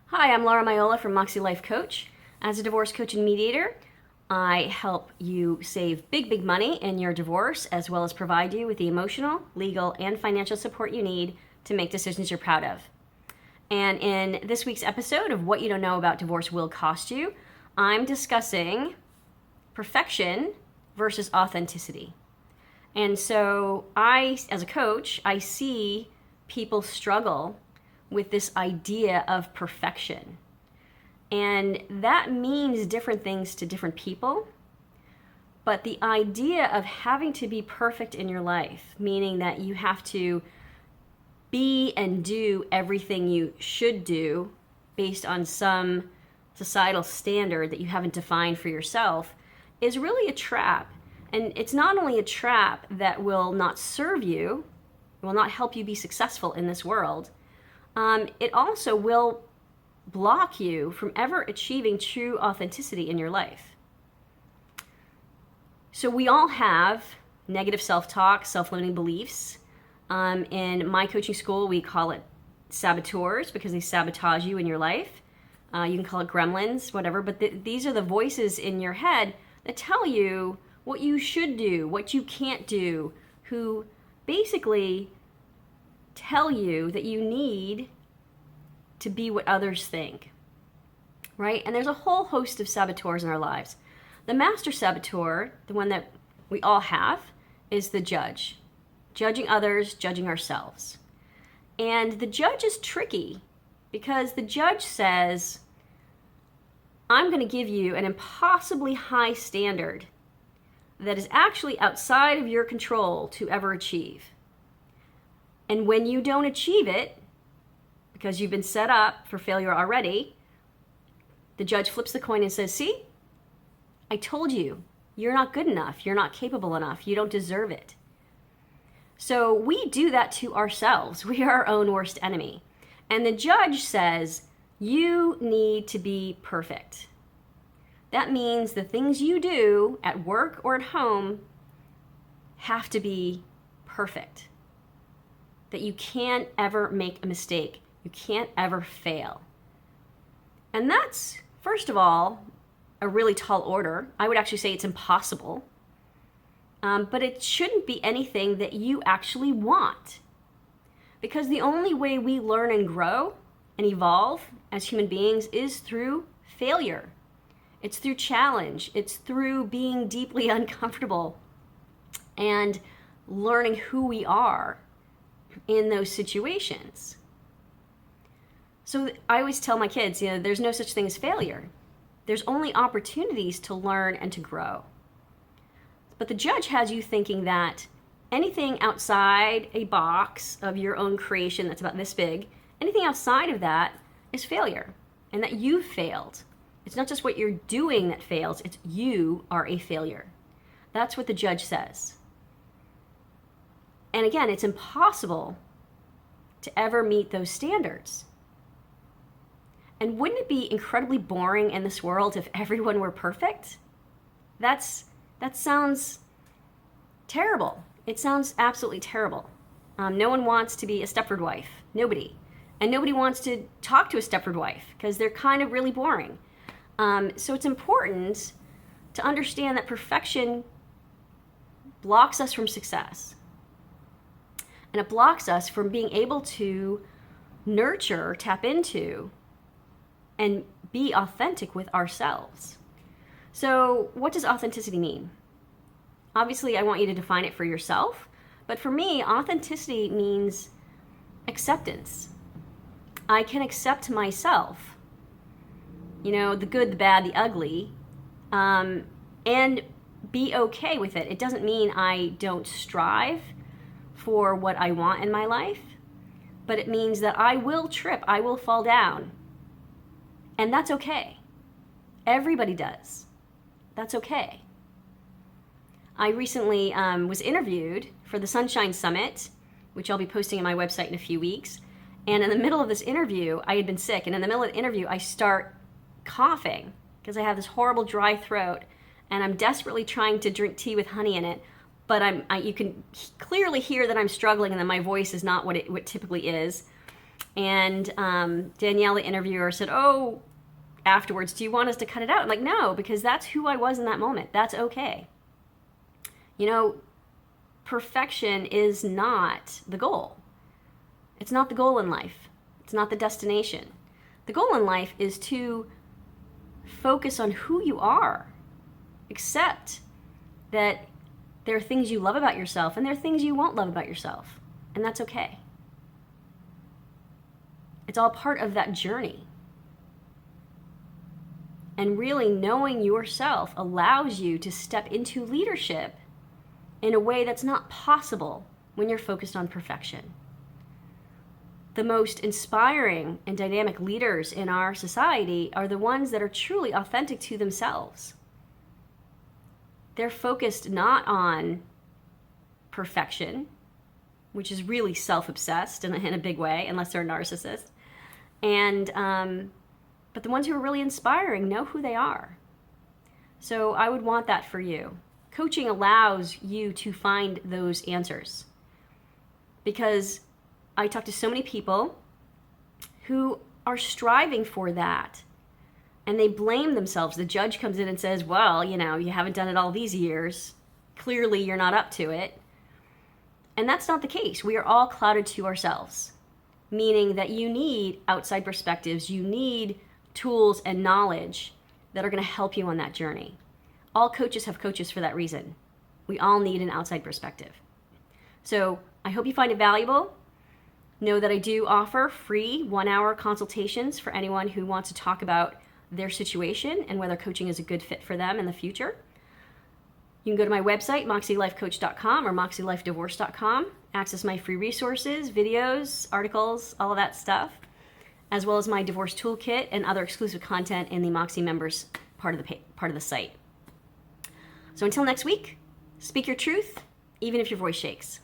Hi, I'm Laura Miolla from Moxie Life Coach. As a divorce coach and mediator, I help you save big money in your divorce, as well as provide you with the emotional, legal, and financial support you need to make decisions you're proud of. And in this week's episode of What You Don't Know About Divorce Will Cost You, I'm discussing perfection versus authenticity. And so as a coach, I see people struggle with this idea of perfection. And that means different things to different people. But the idea of having to be perfect in your life, meaning that you have to be and do everything you should do based on some societal standard that you haven't defined for yourself, is really a trap. And it's not only a trap that will not serve you, will not help you be successful in this world, it also will block you from ever achieving true authenticity in your life. So we all have negative self-talk, self-limiting beliefs. In my coaching school, we call it saboteurs because they sabotage you in your life. You can call it gremlins, whatever, but these are the voices in your head that tell you what you should do, what you can't do, who basically tell you that you need to be what others think, right? And there's a whole host of saboteurs in our lives. The master saboteur, the one that we all have, is the judge. Judging others, judging ourselves. And the judge is tricky because the judge says, I'm going to give you an impossibly high standard that is actually outside of your control to ever achieve. And when you don't achieve it, because you've been set up for failure already, the judge flips the coin and says, see, I told you, you're not good enough, you're not capable enough, you don't deserve it. So we do that to ourselves. We are our own worst enemy. And the judge says, you need to be perfect. That means the things you do at work or at home have to be perfect. That you can't ever make a mistake. You can't ever fail. And that's, first of all, a really tall order. I would actually say it's impossible. But it shouldn't be anything that you actually want. Because the only way we learn and grow and evolve as human beings is through failure. It's through challenge. It's through being deeply uncomfortable and learning who we are in those situations. So I always tell my kids, there's no such thing as failure. There's only opportunities to learn and to grow. But the judge has you thinking that anything outside a box of your own creation that's about this big, anything outside of that is failure, and that you've failed. It's not just what you're doing that fails, it's you are a failure. That's what the judge says. And again, it's impossible to ever meet those standards. And wouldn't it be incredibly boring in this world if everyone were perfect? That sounds terrible. It sounds absolutely terrible. No one wants to be a Stepford wife. Nobody. And nobody wants to talk to a Stepford wife because they're kind of really boring. So it's important to understand that perfection blocks us from success. And it blocks us from being able to nurture, tap into, and be authentic with ourselves. So what does authenticity mean? Obviously, I want you to define it for yourself. But for me, authenticity means acceptance. I can accept myself, the good, the bad, the ugly, and be okay with it. It doesn't mean I don't strive for what I want in my life, but it means that I will trip, I will fall down, and that's okay. Everybody does. That's okay. I recently was interviewed for the Sunshine Summit, which I'll be posting on my website in a few weeks, and in the middle of this interview, I had been sick, and in the middle of the interview, I start coughing because I have this horrible dry throat, and I'm desperately trying to drink tea with honey in it, but you can clearly hear that I'm struggling and that my voice is not what it typically is. And Danielle, the interviewer, said, oh, afterwards, do you want us to cut it out? I'm like, no, because that's who I was in that moment. That's okay. You know, perfection is not the goal. It's not the goal in life. It's not the destination. The goal in life is to focus on who you are. Accept that there are things you love about yourself and there are things you won't love about yourself. And that's okay. It's all part of that journey. And really knowing yourself allows you to step into leadership in a way that's not possible when you're focused on perfection. The most inspiring and dynamic leaders in our society are the ones that are truly authentic to themselves. They're focused not on perfection, which is really self-obsessed in a big way, unless they're a narcissist. But the ones who are really inspiring know who they are. So I would want that for you. Coaching allows you to find those answers. Because I talk to so many people who are striving for that. And they blame themselves. The judge comes in and says, well, you know, you haven't done it all these years. Clearly you're not up to it. And that's not the case. We are all clouded to ourselves. Meaning that you need outside perspectives. You need tools and knowledge that are going to help you on that journey. All coaches have coaches for that reason. We all need an outside perspective. So I hope you find it valuable. Know that I do offer free 1-hour consultations for anyone who wants to talk about their situation and whether coaching is a good fit for them in the future. You can go to my website, moxielifecoach.com or moxielifedivorce.com, access my free resources, videos, articles, all of that stuff, as well as my divorce toolkit and other exclusive content in the Moxie members part of the site. So until next week, speak your truth, even if your voice shakes.